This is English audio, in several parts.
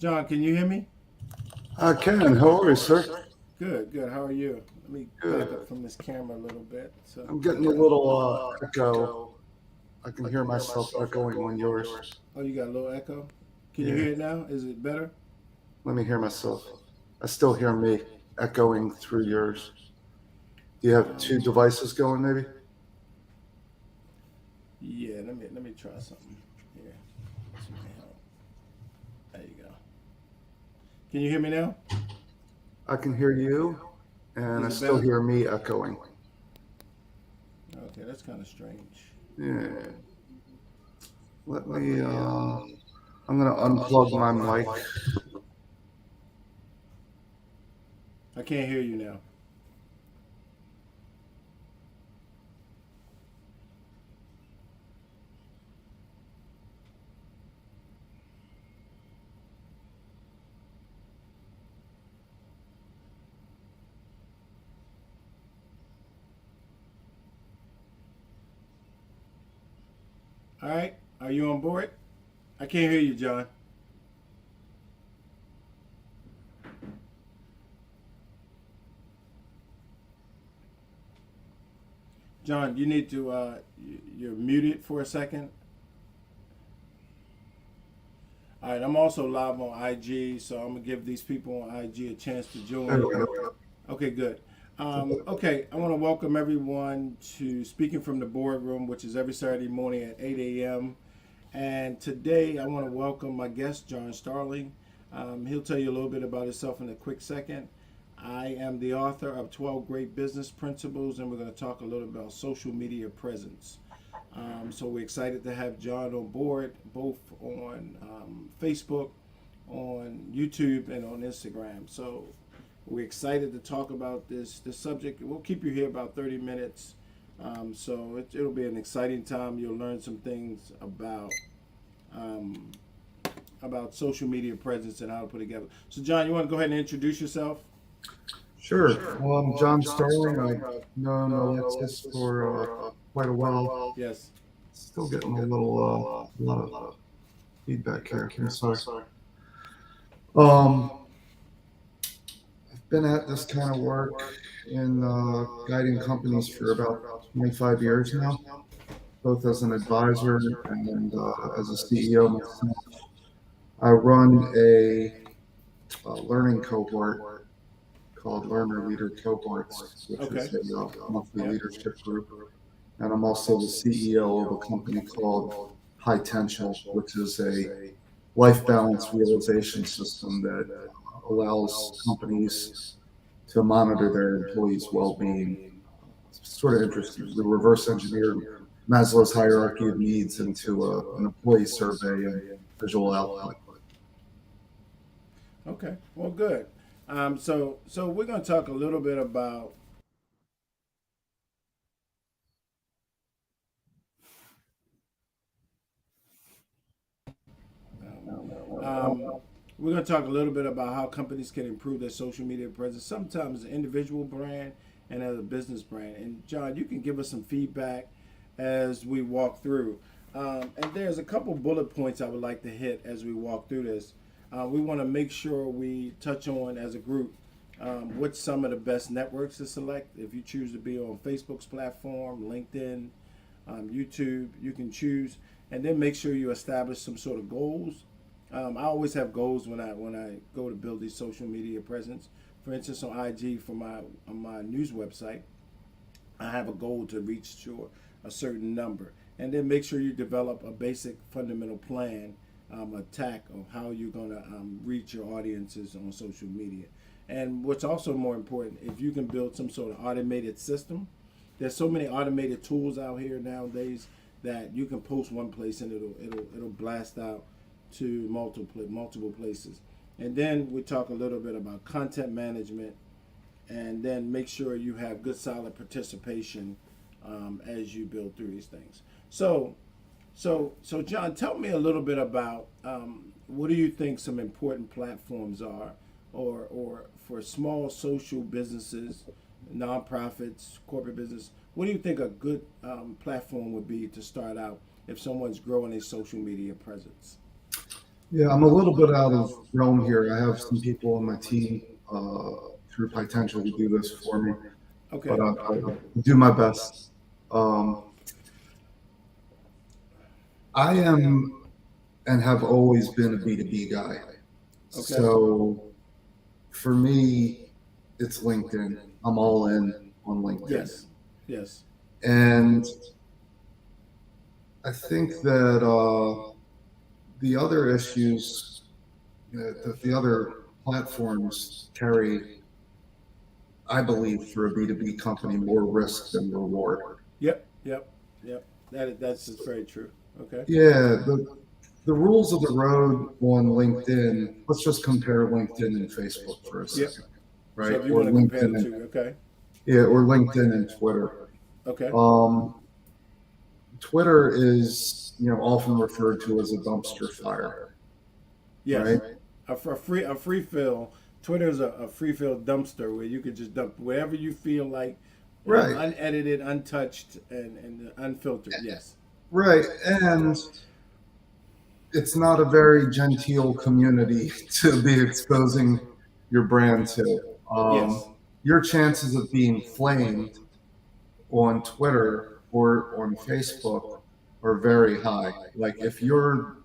John, can you hear me? I can. How are you, sir? Good, good. How are you? Let me back Good. up from this camera a little bit. So I'm there getting we a go. little echo. I can hear myself echoing on yours. Oh, you got a little echo. Can you Yeah. hear it now? Is it better? Let me hear myself. I still hear me echoing through yours. Do you have two Um, devices going, maybe? yeah. Let me try something here. This may help. There you go. Can you hear me now? I can hear you, and I Is it still better? hear me echoing. Okay, that's kind of strange. Yeah. Let me. I'm gonna unplug my mic. I can't hear you now. All right. Are you on board? I can't hear you, John. John, you need to. You're muted for a second. All right, I'm also live on IG, so I'm gonna give these people on IG a chance to There join. we go. Okay, good. Okay, I want to welcome everyone to Speaking from the Boardroom, which is every Saturday morning at 8 a.m. And today I want to welcome my guest, John Starling. He'll tell you a little bit about himself in a quick second. I am the author of 12 Great Business Principles, and we're going to talk a little about social media presence. So we're excited to have John on board, both on Facebook, on YouTube, and on Instagram. So we're excited to talk about this subject. We'll keep you here about 30 minutes. It'll be an exciting time. You'll learn some things um, about social media presence and how to put it together. So, John, you want to go ahead and introduce yourself? Sure. Well, I'm John Starling. I've known Alexis for quite a while. Yes. Still getting a lot of feedback here. I'm sorry. Um, I've been at this kind of work in guiding companies for about 25 years now, both as an advisor and as a CEO myself. I run a learning cohort called Learner Leader Cohorts, which Okay. is a monthly Yep. leadership group. And I'm also the CEO of a company called High Potential, which is a life balance realization system that allows companies to monitor their employees' well-being. It's sort of interesting. We reverse engineered Maslow's hierarchy of needs into an employee survey and visual output. Okay. Well, good. So we're going to talk a little bit about. Um, we're going to talk a little bit about how companies can improve their social media presence, sometimes as an individual brand and as a business brand. And John, you can give us some feedback as we walk through. And there's a couple bullet points I would like to hit as we walk through this. We want to make sure we touch on as a group what's some of the best networks to select. If you choose to be on Facebook's platform, LinkedIn, YouTube, you can choose, and then make sure you establish some sort of goals. I always have goals when I go to build these social media presence. For instance, on IG for my news website, I have a goal to reach to a certain number, and then make sure you develop a basic fundamental plan, attack of how you're going to reach your audiences on social media. And what's also more important, if you can build some sort of automated system. There's so many automated tools out here nowadays that you can post one place and it'll blast out to multiple places. And then we talk a little bit about content management, and then make sure you have good solid participation as you build through these things. So John, tell me a little bit about what do you think some important platforms are, or for small social businesses, nonprofits, corporate business. What do you think a good platform would be to start out if someone's growing a social media presence? Yeah, I'm a little bit out of realm here. I have some people on my team uh, through Potential who do this for me, but Okay. I do my best. Um, I am and have always been a B2B guy. Okay. So for me, it's LinkedIn. I'm all in on LinkedIn. Yes. Yes. And I think that the other issues that the other platforms carry, I believe, for a B2B company, more risk than reward. Yep. Yep. Yep. That's just very true. Okay. Yeah, the rules of the road on LinkedIn, let's just compare LinkedIn and Facebook for a Yep. second, So right? if you Or want to compare the LinkedIn and two, okay. yeah, or LinkedIn and Twitter. Okay. Um, Twitter is, often referred to as a dumpster fire, Yes. right? A free fill. Twitter's a free fill dumpster where you could just dump whatever you feel like, Right, unedited, untouched, and unfiltered. Yes. right. And it's not a very genteel community to be exposing your brand to. Um, Yes. your chances of being flamed on Twitter or on Facebook are very high. Like if you're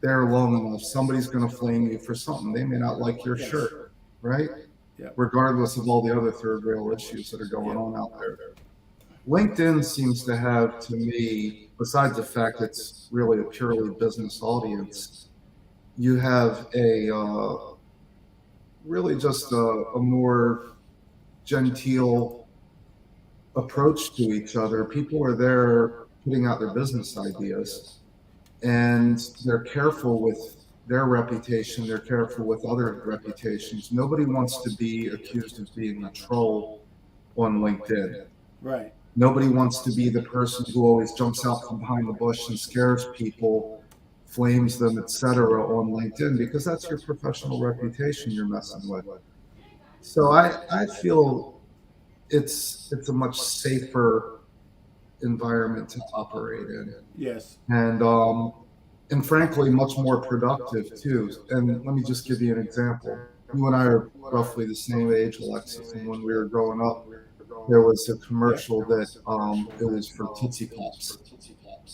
there long enough, somebody's going to flame you for something. They may not like your Yes. shirt, right? Yep. Regardless of all the other third rail issues that are going Yep. on out there. LinkedIn seems to have, to me, besides the fact it's really a purely business audience, you have a really just a more genteel approach to each other. People are there putting out their business ideas, and they're careful with their reputation. They're careful with other reputations. Nobody wants to be accused of being a troll on LinkedIn. Right. Nobody wants to be the person who always jumps out from behind the bush and scares people, flames them, etc. on LinkedIn, because that's your professional reputation you're messing with. So I feel it's a much safer environment to operate in, Yes. and frankly much more productive too. And let me just give you an example. You and I are roughly the same age, Alexis, and when we were growing up, there was a Yep. commercial that it was for Tootsie Pops,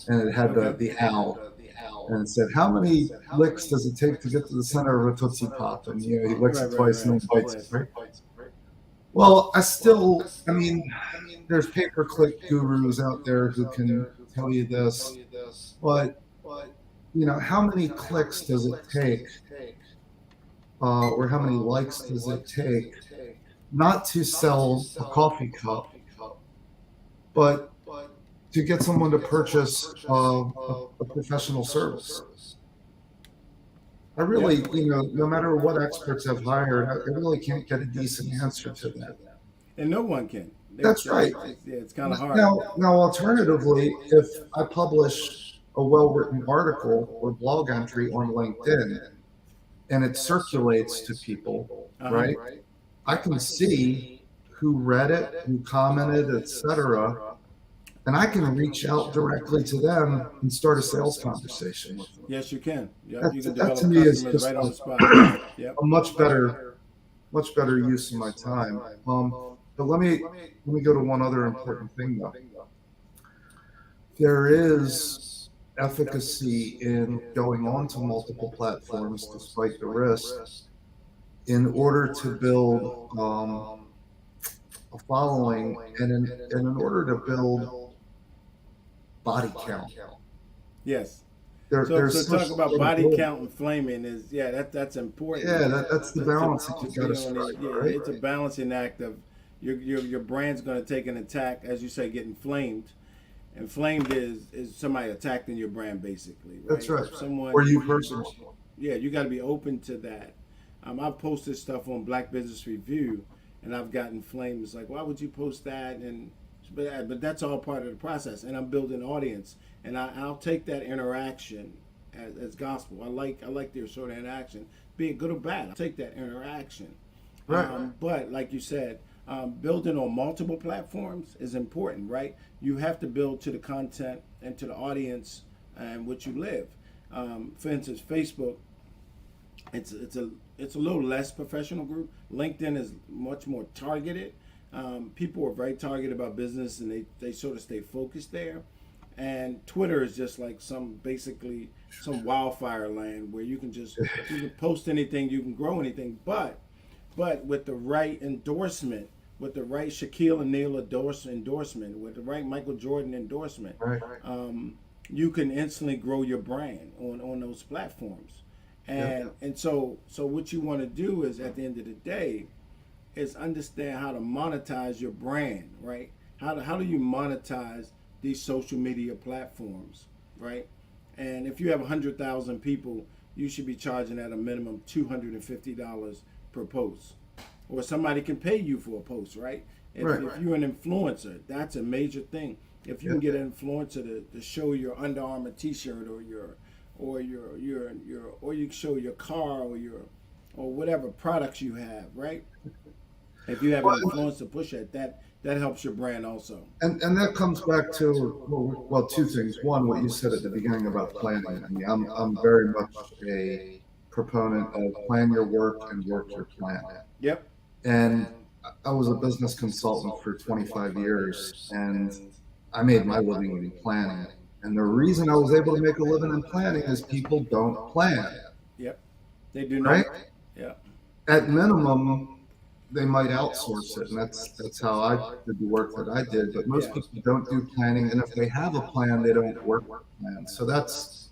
and it had Okay. the owl, and it said, "How many licks does it take to get to the center of a Tootsie Pop?" And he licks Right. it Right. twice and Right. then bites it, Yes. right? Well, I mean, there's pay-per-click gurus out there who can tell you this, but how many clicks does it take, or how many likes does it take, not to sell a coffee cup, but to get someone to purchase a professional service? I Yep. really, no matter what experts I've hired, I really can't get a decent answer to that. And no one can. That's right. Yeah, it's kind of hard. Now, alternatively, if I publish a well-written article or blog entry on LinkedIn and it circulates to people, Uh huh. right? I can see who read it, who commented, etc., and I can reach out directly to them and start a sales conversation with them. Yes, you can. Yep. You That, can that to develop me is customers just right on the spot. a Yep. much better use of my time. But let me go to one other important thing though. There is efficacy in going on to multiple platforms despite the risk in order to build a following and in order to build body count. Yes. So There's such talk about body credibility. count and flaming is that's important. Yeah, that's the balance that To you've got be to on the strike, yeah, right? it's a balancing act of your brand's going to take an attack, as you say, getting flamed, and flamed is somebody attacking your brand basically, right? That's right. Someone Or you personally. yeah, you got to be open to that. I've posted stuff on Black Business Review, and I've gotten flamed. It's like, why would you post that? And but that's all part of the process. And I'm building an audience, and I'll take that interaction as gospel. I like their sort of interaction, be it good or bad. I'll take that interaction. Right. But like you said, building on multiple platforms is important, right? You have to build to the content and to the audience and what you live. For instance, Facebook It's a little less professional group. LinkedIn is much more targeted. People are very targeted about business, and they sort of stay focused there. And Twitter is just like basically some wildfire land where you can post anything, you can grow anything, but with the right endorsement, with the right Shaquille O'Neal endorsement, with the right Michael Jordan endorsement, Right. you can instantly grow your brand on those platforms. Yeah. And so what you want to do is, at the end of the day, is understand how to monetize your brand, right? How do you monetize these social media platforms, right? And if you have 100,000 people, you should be charging at a minimum $250 per post, or somebody can pay you for a post, right? If you're an influencer, that's a major thing. If you Yeah. can get an influencer to show your Under Armour T-shirt, or you show your car, or whatever products you have, right? If you have an Well, influence to push it, that helps your brand also. and that comes back to, well, two things. One, what you said at the beginning about planning. I mean, I'm very much a proponent of plan your work and work your plan. Yep. And I was a business consultant for 25 years, and I made my living in planning. And the reason I was able to make a living in planning is people don't plan, Yep. They do right? not. Yep. At minimum, they might outsource it, and that's how I did the work that I did. But most Yeah. people don't do planning, and if they have a plan, they don't work the plan. So that's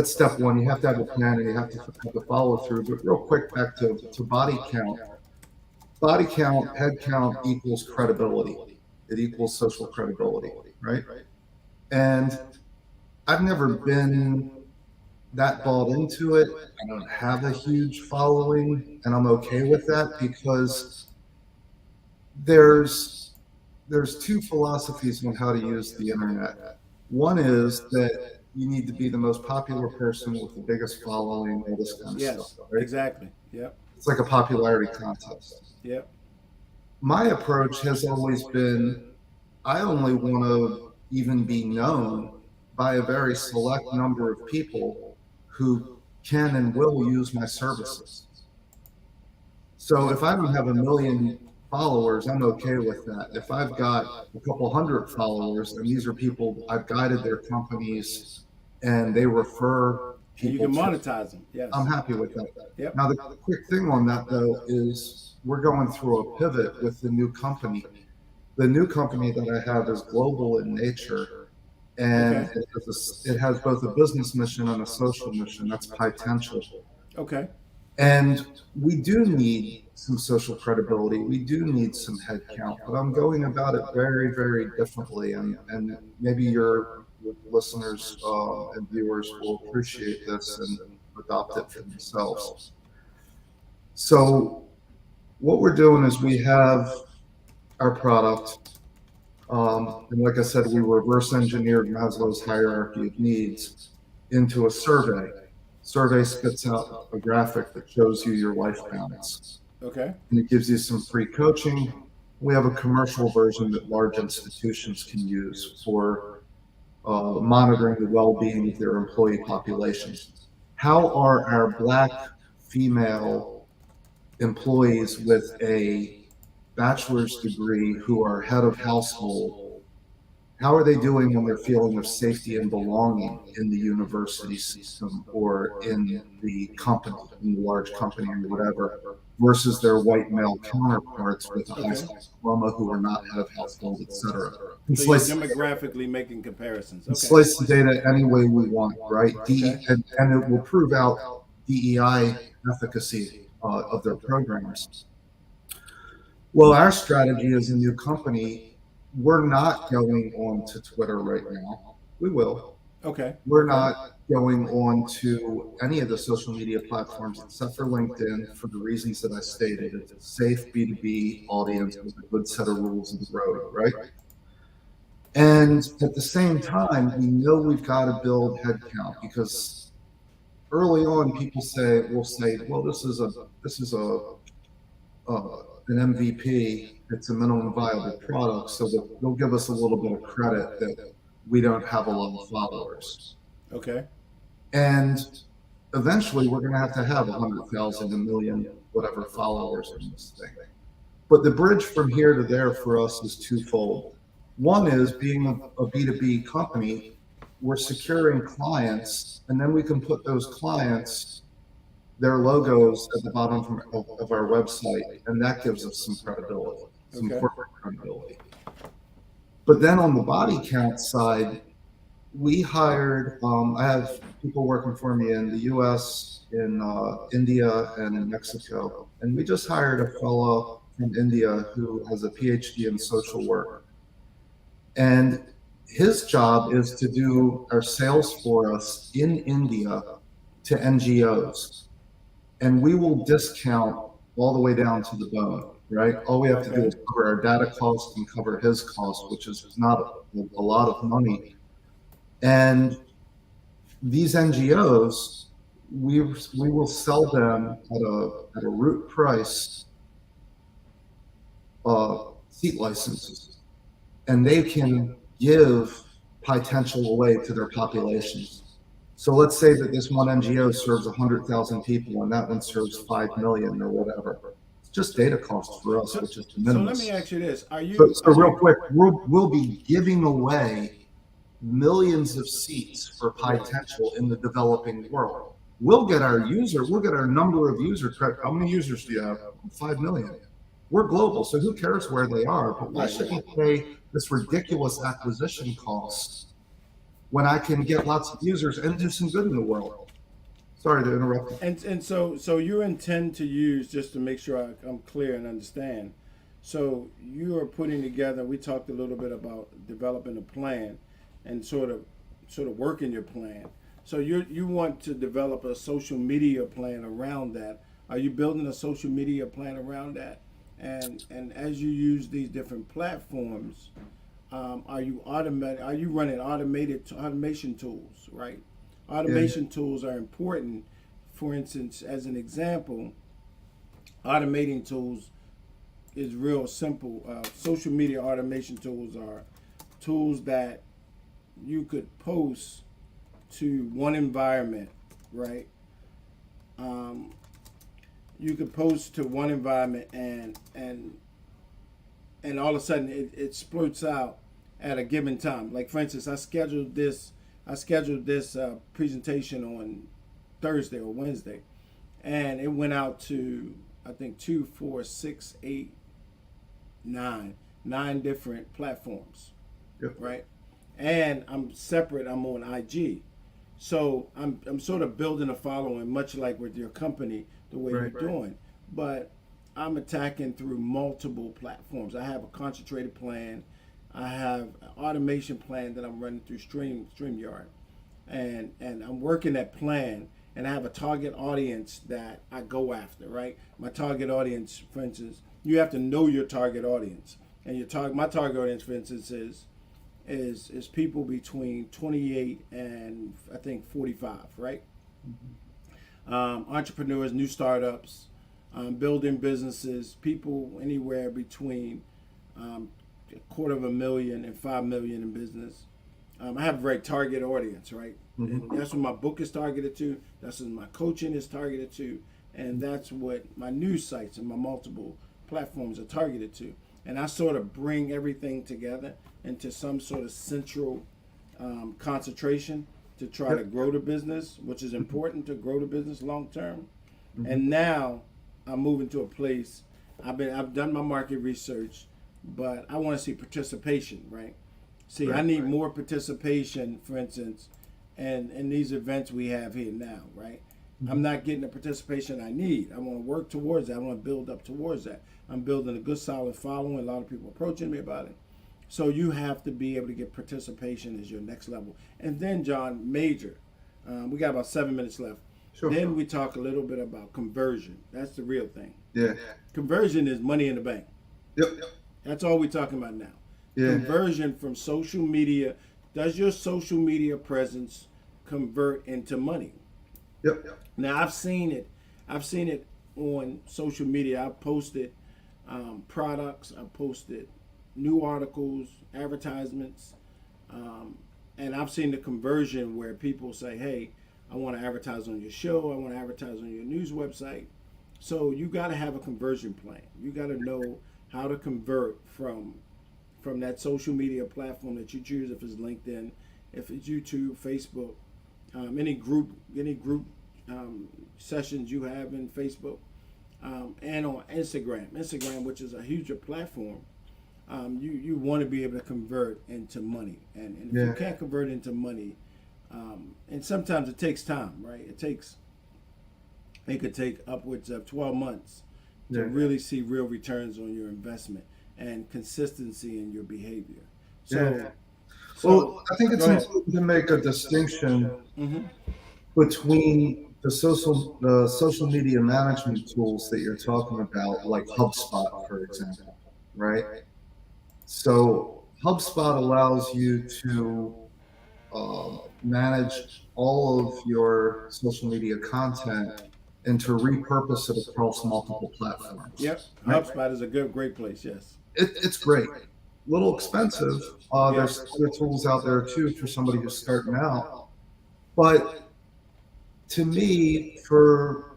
step one. You have to have a plan, and you have to follow through. But real quick, back to body count. Body count, head count equals credibility. It equals social credibility, right? And I've never been that bought into it. I don't have a huge following, and I'm okay with that because there's there's two philosophies on how to use the internet. One is that you need to be the most popular person with the biggest following, all this kind of stuff, Yes. right? Exactly. Yep. It's like a popularity contest. Yep. My approach has always been I only want to even be known by a very select number of people who can and will use my services. So if I don't have a million followers, I'm okay with that. If I've got a couple hundred followers, and these are people I've guided their companies and they refer And you people can to, monetize them. Yes. I'm happy with that. Yep. Now, the quick thing on that though is we're going through a pivot with the new company. The new company that I have is global in nature, and Okay. it has both a business mission and a social mission. That's potential. Okay. And we do need some social credibility. We do need some headcount, but I'm going about it very, very differently. And maybe your listeners and viewers will appreciate this and adopt it for themselves. So, what we're doing is we have our product. And like I said, we reverse engineered Maslow's hierarchy of needs into a survey. Survey spits out a graphic that shows you your life balance, Okay. and it gives you some free coaching. We have a commercial version that large institutions can use for monitoring the well-being of their employee populations. How are our Black female employees with a bachelor's degree who are head of household, how are they doing on their feeling of safety and belonging in the university system or in the company, in the large company or whatever, versus their white male counterparts with a high Okay. school diploma who are not head of household, etc. And So you're slice, demographically making comparisons. and Okay. slice the data any way we want, right? Okay. And it will prove out DEI efficacy of their programs. Well, our strategy as a new company, we're not going on to Twitter right now. We will. Okay. We're not going on to any of the social media platforms except for LinkedIn for the reasons that I stated. It's a safe B2B audience with a good set of rules of the road, right? And at the same time, we know we've got to build headcount because early on, people will say, well, this is an MVP. It's a minimum viable product, so they'll give us a little bit of credit that we don't have a lot of followers. Okay. And eventually we're going to have 100,000, a million, whatever followers in this thing. But the bridge from here to there for us is twofold. One is being a B2B company, we're securing clients, and then we can put those clients, their logos at the bottom of our website, and that gives us some credibility, some Okay. corporate credibility. But then on the body count side, we hired, I have people working for me in the US, in India, and in Mexico. And we just hired a fellow from India who has a PhD in social work. And his job is to do our sales for us in India to NGOs. And we will discount all the way down to the bone, right? All we have to do is cover our data cost and cover his cost, which is not a lot of money. And these NGOs, we will sell them at a root price seat licenses, and they can give potential away to their populations. So let's say that this one NGO serves 100,000 people, and that one serves 5 million or whatever. It's just data costs for us, which is de So minimis. let me ask you this: Are you? So real quick, we'll be giving away millions of seats for potential in the developing world. We'll get our number of users. How many users do you have? 5 million. We're global, so who cares where they are? But why should we pay this ridiculous acquisition cost when I can get lots of users and do some good in the world? Sorry to interrupt. And so you intend to use, just to make sure I'm clear and understand. So you are putting together. We talked a little bit about developing a plan, and sort of working your plan. So you want to develop a social media plan around that. Are you building a social media plan around that? And as you use these different platforms, are you running automation tools, right? Automation tools are important. For instance, as an example, automating tools is real simple. Social media automation tools are tools that you could post to one environment, right? You could post to one environment, and all of a sudden it splurts out at a given time. Like, for instance, I scheduled this presentation on Thursday or Wednesday, and it went out to, I think, 2, 4, 6, 8, 9 different platforms. Yep. Right? And I'm separate. I'm on IG, so I'm sort of building a following, much like with your company, the way you're doing. But I'm attacking through multiple platforms. I have a concentrated plan. I have an automation plan that I'm running through StreamYard, and I'm working that plan. And I have a target audience that I go after. Right? My target audience, for instance, you have to know your target audience, and my target audience, for instance, is people between 28 and I think 45, right? Entrepreneurs, new startups, building businesses, people anywhere between $250,000 and $5 million in business. I have a very target audience, right? And that's what my book is targeted to. That's what my coaching is targeted to, and that's what my news sites and my multiple platforms are targeted to. And I sort of bring everything together into some sort of central concentration to try to grow the business, which is important to grow the business long term. And now I'm moving to a place. I've done my market research, but I want to see participation, right? See, I need more participation, for instance, in these events we have here now, right? I'm not getting the participation I need. I want to work towards that. I want to build up towards that. I'm building a good, solid following. A lot of people approaching me about it. So you have to be able to get participation as your next level. And then, John, major. We got about 7 minutes left. Sure. Then we talk a little bit about conversion. That's the real thing. Yeah. Conversion is money in the bank. Yep. That's all we're talking about now. Yeah. Conversion from social media. Does your social media presence convert into money? Yep. Now I've seen it. I've seen it on social media. I've posted products. I've posted new articles, advertisements, and I've seen the conversion where people say, "Hey, I want to advertise on your show. I want to advertise on your news website. So you got to have a conversion plan. You got to know how to convert from that social media platform that you choose. If it's LinkedIn, if it's YouTube, Facebook, any group sessions you have in Facebook, and on Instagram, which is a huger platform. You want to be able to convert into money, and if you can't convert into money, and sometimes it takes time, right? It could take upwards of 12 months to really see real returns on your investment and consistency in your behavior. So, Well, I think go it's ahead. important to make a distinction Mm-hmm. between the social media management tools that you're talking about, like HubSpot, for example, right? So HubSpot allows you to manage all of your social media content and to repurpose it across multiple platforms, Yep, right? HubSpot is a great place. Yes. It's great. A little expensive. Yeah. There's other tools out there too for somebody who's starting out. But to me, for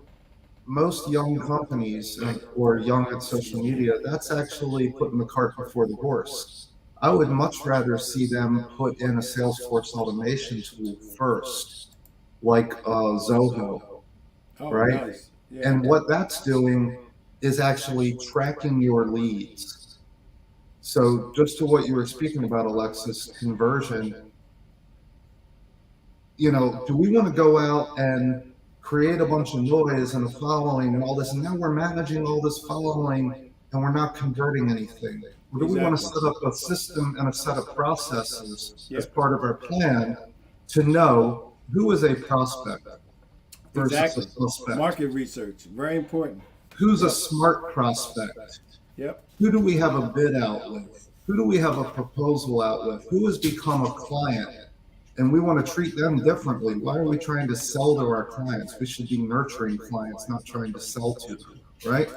most young companies or young at social media, that's actually putting the cart before the horse. I would much rather see them put in a Salesforce automation tool first, like Zoho, Oh, right? nice. Yeah. And what that's doing is actually tracking your leads. So, just to what you were speaking about, Alexis, conversion, do we want to go out and create a bunch of noise and a following and all this, and now we're managing all this following and we're not converting anything? Or do we want to Exactly. set up a system and a set of processes as Yep. part of our plan to know who is a prospect versus a Exactly. suspect? Market research, very important. Who's a Yep. smart prospect? Yep. Who do we have a bid out with? Who do we have a proposal out with? Who has become a client? And we want to treat them differently. Why are we trying to sell to our clients? We should be nurturing clients, not trying to sell to them, right?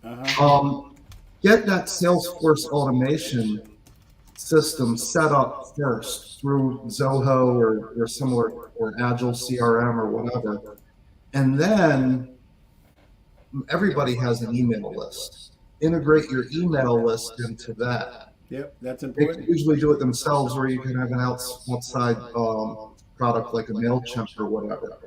Uh-huh. Um, get that Salesforce automation system set up first through Zoho or similar or Agile CRM or whatever. And then everybody has an email list. Integrate your email list into that. Yep. That's They can important. usually do it themselves, or you can have an outside product like a MailChimp or whatever.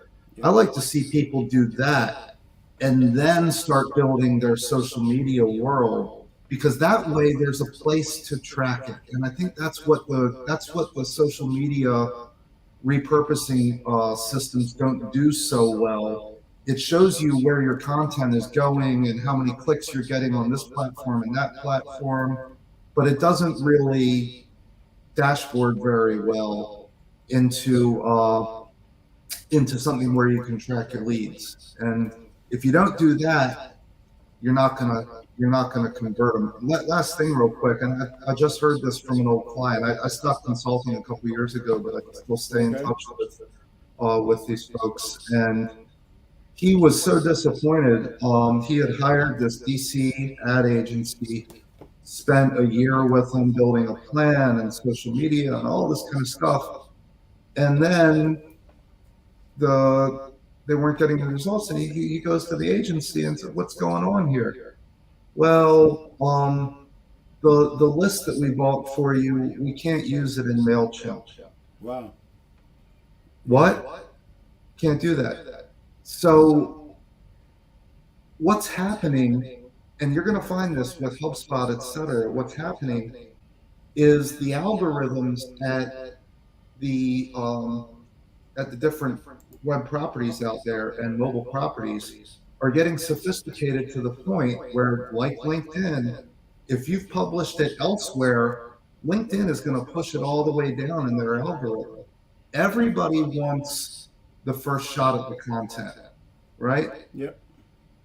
I Yep. like to see people do that and then start building their social media world, because that way there's a place to track it. And I think that's what the social media repurposing systems don't do so well. It shows you where your content is going and how many clicks you're getting on this platform and that platform, but it doesn't really dashboard very well into something where you can track your leads. And if you don't do that, you're not gonna convert them. Last thing, real quick, and I just heard this from an old client. I stopped consulting a couple years ago, but I still stay in Okay. touch with these folks. And he was so disappointed. He had hired this DC ad agency, spent a year with them building a plan and social media and all this kind of stuff, and then they weren't getting the results. And he goes to the agency and said, "What's going on here?" Well, the list that we bought for you, we can't use it in MailChimp. Wow. What? Can't do that. So what's happening, and you're going to find this with HubSpot, et cetera, what's happening is the algorithms the um, at the different web properties out there and mobile properties are getting sophisticated to the point where, like LinkedIn, if you've published it elsewhere, LinkedIn is going to push it all the way down in their algorithm. Everybody wants the first shot at the content, right? Yep.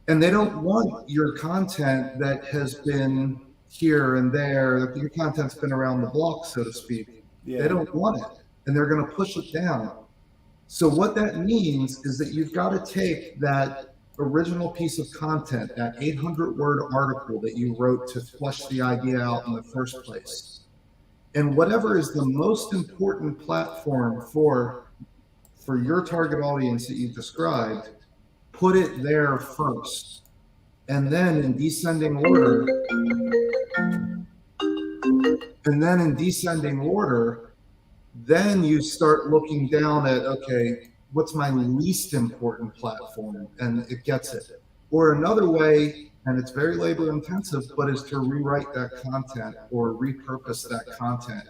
And they don't want your content that has been here and there, that your content's been around the block, so to speak. Yeah. They don't want it, and they're going to push it down. So what that means is that you've got to take that original piece of content, that 800-word article that you wrote to flesh the idea out in the first place, and whatever is the most important platform for your target audience that you described, put it there first. And then in descending order, then you start looking down at, okay, what's my least important platform? And it gets it. Or another way, and it's very labor intensive, but is to rewrite that content or repurpose that content.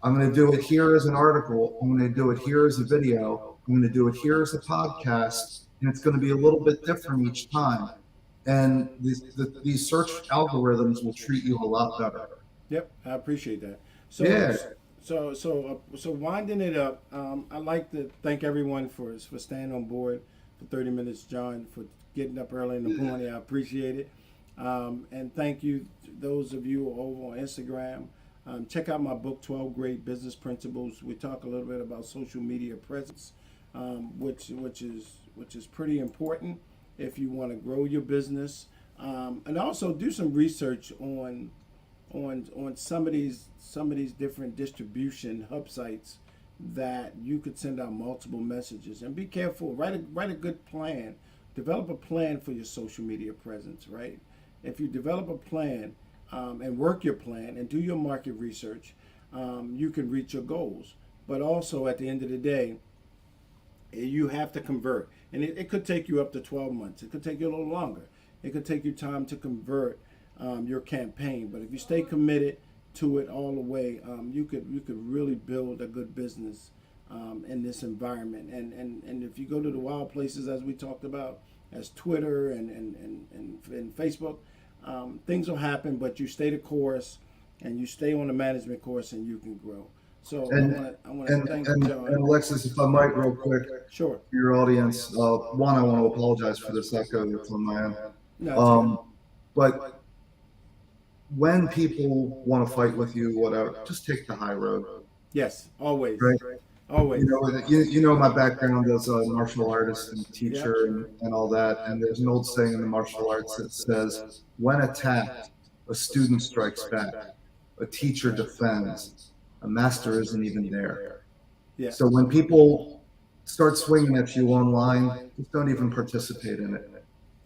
I'm going to do it here as an article. I'm going to do it here as a video. I'm going to do it here as a podcast. And it's going to be a little bit different each time. And these search algorithms will treat you a lot better. Yep, I appreciate that. So, Yeah. so winding it up, I'd like to thank everyone for staying on board for 30 minutes, John, for getting up early in the morning. I appreciate it. And thank you to those of you over on Instagram. Check out my book, 12 Great Business Principles. We talk a little bit about social media presence, which is pretty important if you want to grow your business, and also do some research on some of these different distribution hub sites that you could send out multiple messages. And be careful. Write a good plan. Develop a plan for your social media presence. Right. If you develop a plan and work your plan and do your market research, you can reach your goals. But also at the end of the day, you have to convert. And it could take you up to 12 months. It could take you a little longer. It could take you time to convert your campaign. But if you stay committed to it all the way, you could really build a good business in this environment. And if you go to the wild places, as we talked about, as Twitter and Facebook, things will happen, but you stay the course and you stay on the management course and you can grow. So I want to thank John. And Alexis, if I might, real quick, Sure. for your audience, one, I want to apologize for this echo that's on my end. No, But when people want to fight with you, whatever, just take the high road. yes, always. Right. Always. You know my background as a martial artist and teacher and all that. And there's an old saying in the martial arts that says, when attacked, a student strikes back, a teacher defends, a master isn't even there. Yeah. So when people start swinging at you online, just don't even participate in it.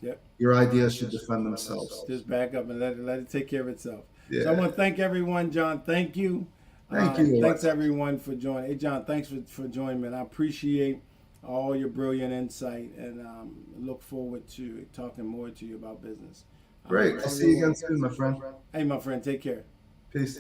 Yep. Your ideas should defend themselves. Just back up and let it take care of itself. Yeah. So I want to thank everyone, John. Thank you. Thank you. Thanks everyone for joining. Hey, John, thanks for joining me. And I appreciate all your brilliant insight and look forward to talking more to you about business. Great. I'll see you again soon, my friend. Hey, my friend, take care. Peace.